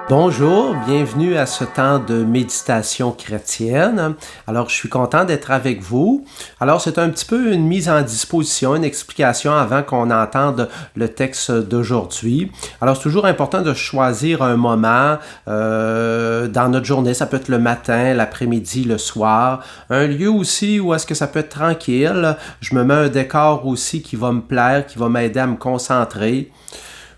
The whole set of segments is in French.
Bonjour, bienvenue à ce temps de méditation chrétienne. Alors, je suis content d'être avec vous. Alors, c'est un petit peu une mise en disposition, une explication avant qu'on entende le texte d'aujourd'hui. Alors, c'est toujours important de choisir un moment dans notre journée. Ça peut être le matin, l'après-midi, le soir. Un lieu aussi où est-ce que ça peut être tranquille. Je me mets un décor aussi qui va me plaire, qui va m'aider à me concentrer.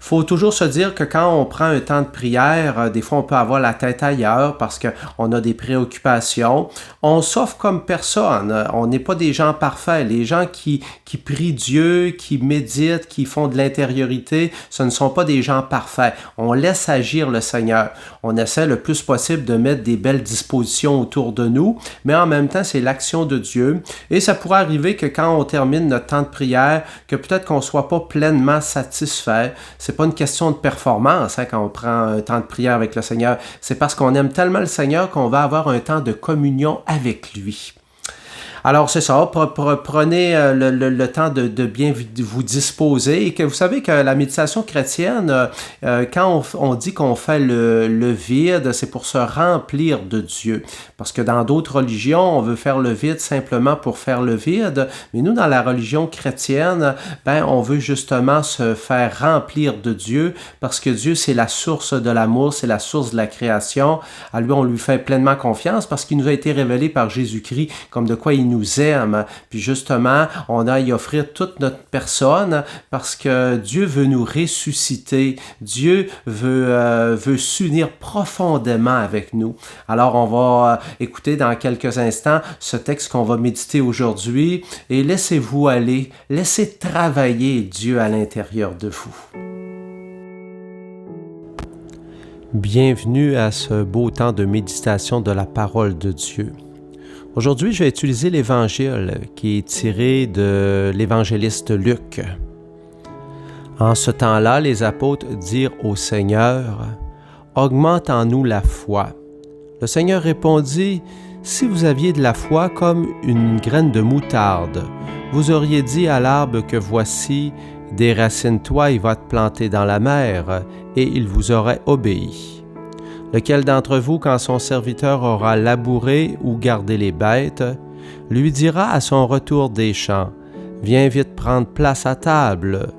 Faut toujours se dire que quand on prend un temps de prière, des fois on peut avoir la tête ailleurs parce qu'on a des préoccupations. On s'offre comme personne. On n'est pas des gens parfaits. Les gens qui prient Dieu, qui méditent, qui font de l'intériorité, ce ne sont pas des gens parfaits. On laisse agir le Seigneur. On essaie le plus possible de mettre des belles dispositions autour de nous, mais en même temps, c'est l'action de Dieu. Et ça pourrait arriver que quand on termine notre temps de prière, que peut-être qu'on ne soit pas pleinement satisfait. C'est pas une question de performance quand on prend un temps de prière avec le Seigneur. C'est parce qu'on aime tellement le Seigneur qu'on va avoir un temps de communion avec lui. Alors, c'est ça, prenez le temps de bien vous disposer et que vous savez que la méditation chrétienne, quand on dit qu'on fait le vide, c'est pour se remplir de Dieu. Parce que dans d'autres religions, on veut faire le vide simplement pour faire le vide, mais nous, dans la religion chrétienne, on veut justement se faire remplir de Dieu parce que Dieu, c'est la source de l'amour, c'est la source de la création. À lui, on lui fait pleinement confiance parce qu'il nous a été révélé par Jésus-Christ comme de quoi il nous aime. Puis justement, on a à y offrir toute notre personne parce que Dieu veut nous ressusciter. Dieu veut s'unir profondément avec nous. Alors, on va écouter dans quelques instants ce texte qu'on va méditer aujourd'hui et laissez-vous aller, laissez travailler Dieu à l'intérieur de vous. Bienvenue à ce beau temps de méditation de la parole de Dieu. Aujourd'hui, je vais utiliser l'Évangile qui est tiré de l'évangéliste Luc. En ce temps-là, les apôtres dirent au Seigneur, « Augmente en nous la foi. » Le Seigneur répondit, « Si vous aviez de la foi comme une graine de moutarde, vous auriez dit à l'arbre que voici, déracine-toi et va te planter dans la mer, et il vous aurait obéi. » Lequel d'entre vous, quand son serviteur aura labouré ou gardé les bêtes, lui dira à son retour des champs, « Viens vite prendre place à table. »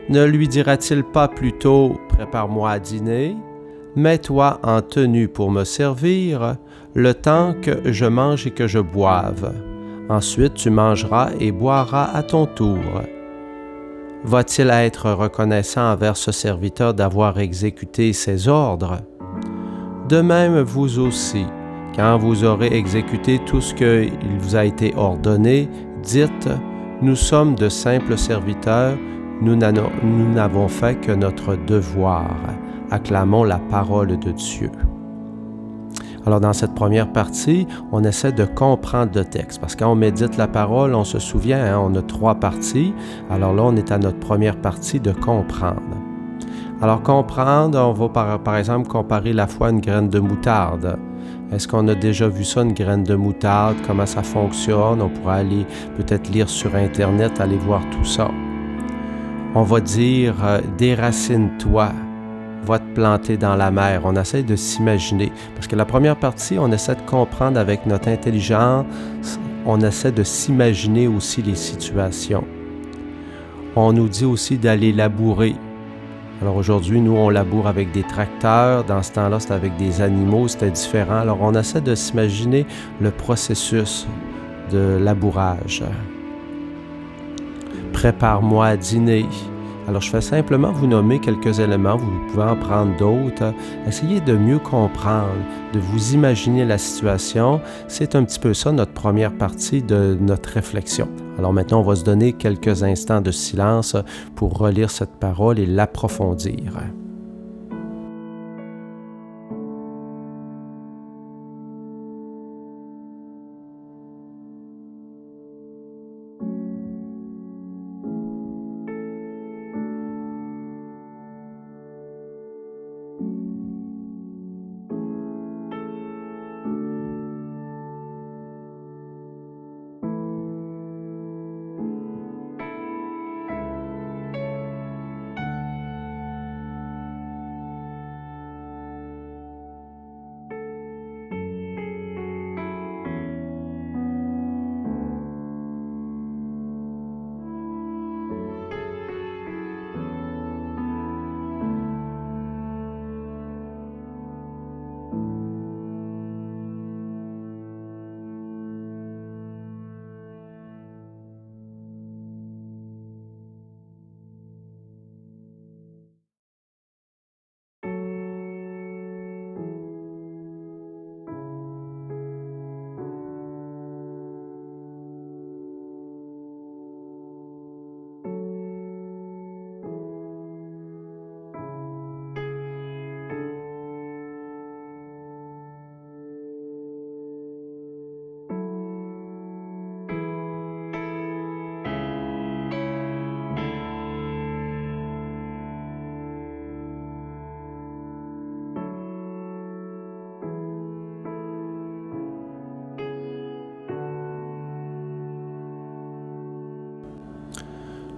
Ne lui dira-t-il pas plutôt, « Prépare-moi à dîner, mets-toi en tenue pour me servir, le temps que je mange et que je boive. Ensuite tu mangeras et boiras à ton tour. » Va-t-il être reconnaissant envers ce serviteur d'avoir exécuté ses ordres? De même, vous aussi, quand vous aurez exécuté tout ce qu'il vous a été ordonné, dites, « Nous sommes de simples serviteurs, nous n'avons fait que notre devoir. » Acclamons la parole de Dieu. Alors, dans cette première partie, on essaie de comprendre le texte, parce que quand on médite la parole, on se souvient, on a 3 parties. Alors là, on est à notre première partie de comprendre. Alors, comprendre, on va par exemple comparer la foi à une graine de moutarde. Est-ce qu'on a déjà vu ça, une graine de moutarde, comment ça fonctionne? On pourrait aller peut-être lire sur Internet, aller voir tout ça. On va dire « déracine-toi ». Va te planter dans la mer. On essaie de s'imaginer. Parce que la première partie, on essaie de comprendre avec notre intelligence, on essaie de s'imaginer aussi les situations. On nous dit aussi d'aller labourer. Alors aujourd'hui, nous, on laboure avec des tracteurs. Dans ce temps-là, c'était avec des animaux, c'était différent. Alors on essaie de s'imaginer le processus de labourage. Prépare-moi à dîner. Alors, je vais simplement vous nommer quelques éléments, vous pouvez en prendre d'autres. Essayez de mieux comprendre, de vous imaginer la situation. C'est un petit peu ça notre première partie de notre réflexion. Alors maintenant, on va se donner quelques instants de silence pour relire cette parole et l'approfondir.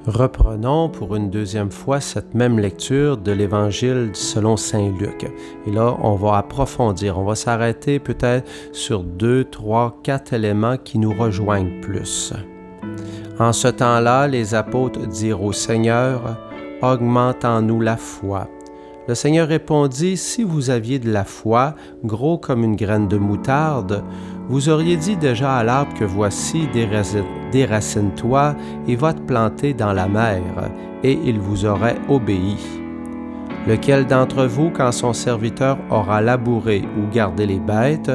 Reprenons pour une deuxième fois cette même lecture de l'Évangile selon Saint Luc. Et là, on va approfondir, on va s'arrêter peut-être sur 2, 3, 4 éléments qui nous rejoignent plus. En ce temps-là, les apôtres dirent au Seigneur, « Augmente en nous la foi. » Le Seigneur répondit, « Si vous aviez de la foi, gros comme une graine de moutarde, vous auriez dit déjà à l'arbre que voici, déracine-toi et va te planter dans la mer, et il vous aurait obéi. Lequel d'entre vous, quand son serviteur aura labouré ou gardé les bêtes,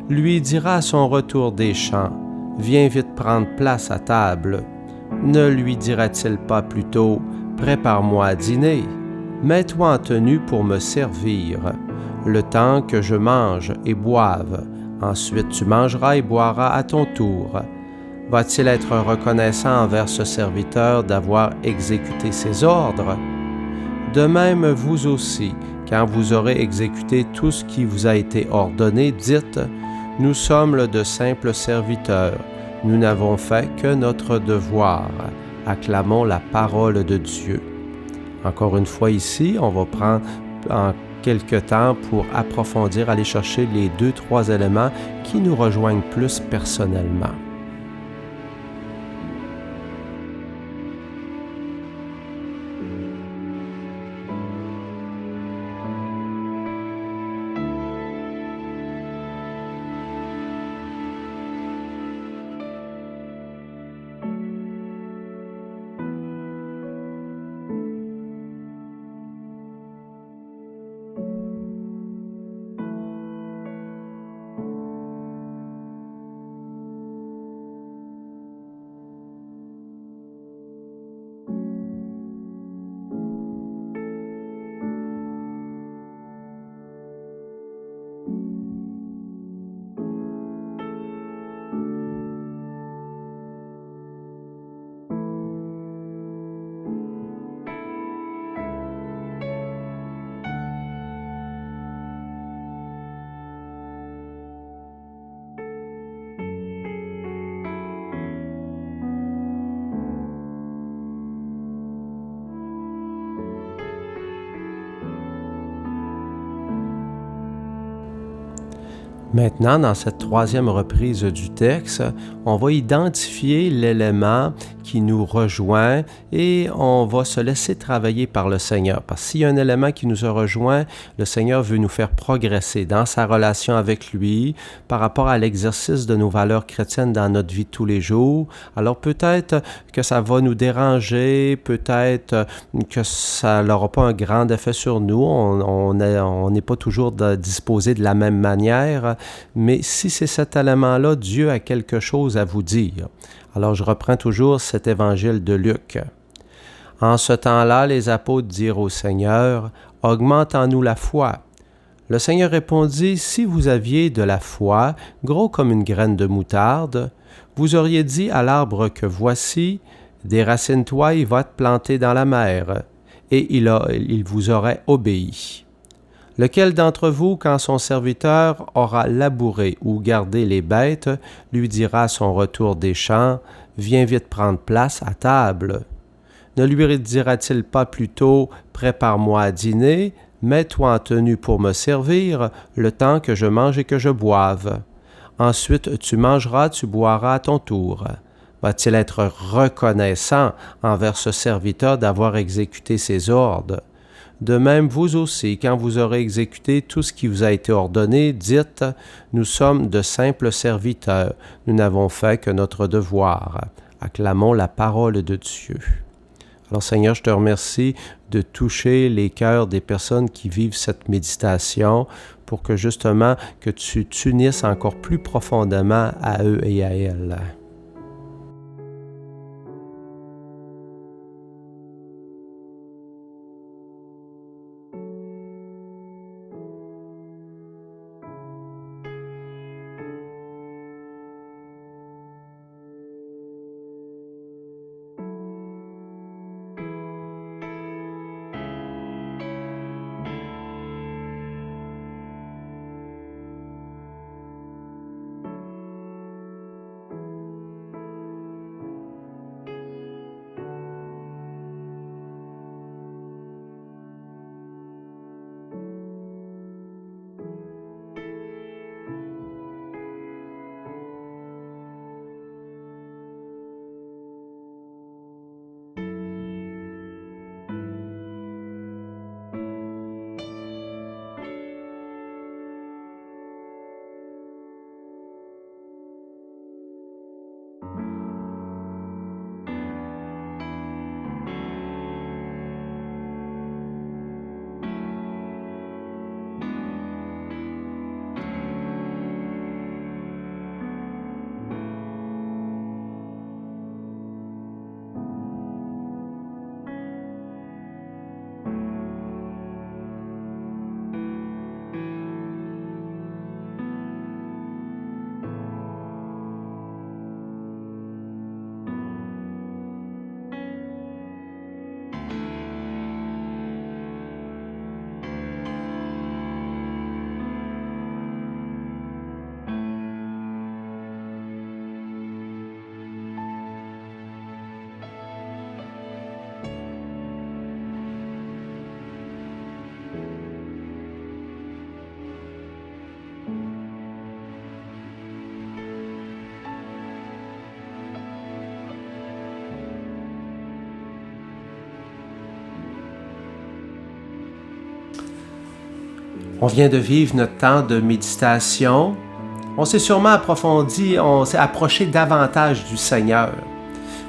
lui dira à son retour des champs, « Viens vite prendre place à table. » Ne lui dira-t-il pas plutôt, « Prépare-moi à dîner. Mets-toi en tenue pour me servir, le temps que je mange et boive. Ensuite tu mangeras et boiras à ton tour. » Va-t-il être reconnaissant envers ce serviteur d'avoir exécuté ses ordres? De même, vous aussi, quand vous aurez exécuté tout ce qui vous a été ordonné, dites, « Nous sommes de simples serviteurs, nous n'avons fait que notre devoir. » Acclamons la parole de Dieu. Encore une fois ici, on va prendre en quelques temps pour approfondir, aller chercher les 2-3 éléments qui nous rejoignent plus personnellement. Maintenant, dans cette troisième reprise du texte, on va identifier l'élément qui nous rejoint et on va se laisser travailler par le Seigneur. Parce que s'il y a un élément qui nous a rejoint, le Seigneur veut nous faire progresser dans sa relation avec lui par rapport à l'exercice de nos valeurs chrétiennes dans notre vie de tous les jours. Alors peut-être que ça va nous déranger, peut-être que ça n'aura pas un grand effet sur nous, on n'est pas toujours disposé de la même manière, mais si c'est cet élément-là, Dieu a quelque chose à vous dire. Alors je reprends toujours cet évangile de Luc. En ce temps-là, les apôtres dirent au Seigneur, « Augmente en nous la foi. » Le Seigneur répondit, « Si vous aviez de la foi, gros comme une graine de moutarde, vous auriez dit à l'arbre que voici, déracine-toi et va te planter dans la mer, et il vous aurait obéi. Lequel d'entre vous, quand son serviteur aura labouré ou gardé les bêtes, lui dira à son retour des champs, « Viens vite prendre place à table. » Ne lui dira-t-il pas plutôt, « Prépare-moi à dîner, mets-toi en tenue pour me servir, le temps que je mange et que je boive. Ensuite tu mangeras, tu boiras à ton tour. » Va-t-il être reconnaissant envers ce serviteur d'avoir exécuté ses ordres? De même, vous aussi, quand vous aurez exécuté tout ce qui vous a été ordonné, dites, « Nous sommes de simples serviteurs, nous n'avons fait que notre devoir. » Acclamons la parole de Dieu. Alors Seigneur, je te remercie de toucher les cœurs des personnes qui vivent cette méditation pour que justement que tu t'unisses encore plus profondément à eux et à elles. On vient de vivre notre temps de méditation. On s'est sûrement approfondi, on s'est approché davantage du Seigneur.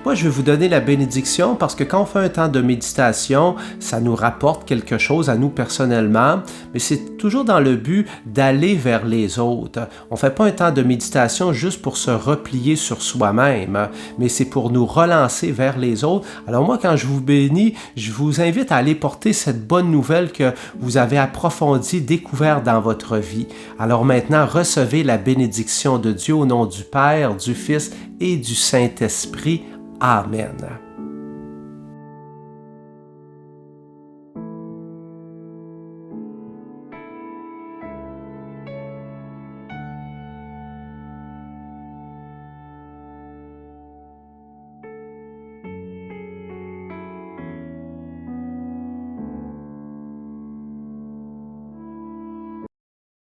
Moi, je vais vous donner la bénédiction parce que quand on fait un temps de méditation, ça nous rapporte quelque chose à nous personnellement, mais c'est toujours dans le but d'aller vers les autres. On ne fait pas un temps de méditation juste pour se replier sur soi-même, mais c'est pour nous relancer vers les autres. Alors moi, quand je vous bénis, je vous invite à aller porter cette bonne nouvelle que vous avez approfondie, découverte dans votre vie. Alors maintenant, recevez la bénédiction de Dieu au nom du Père, du Fils et du Saint-Esprit. Amen.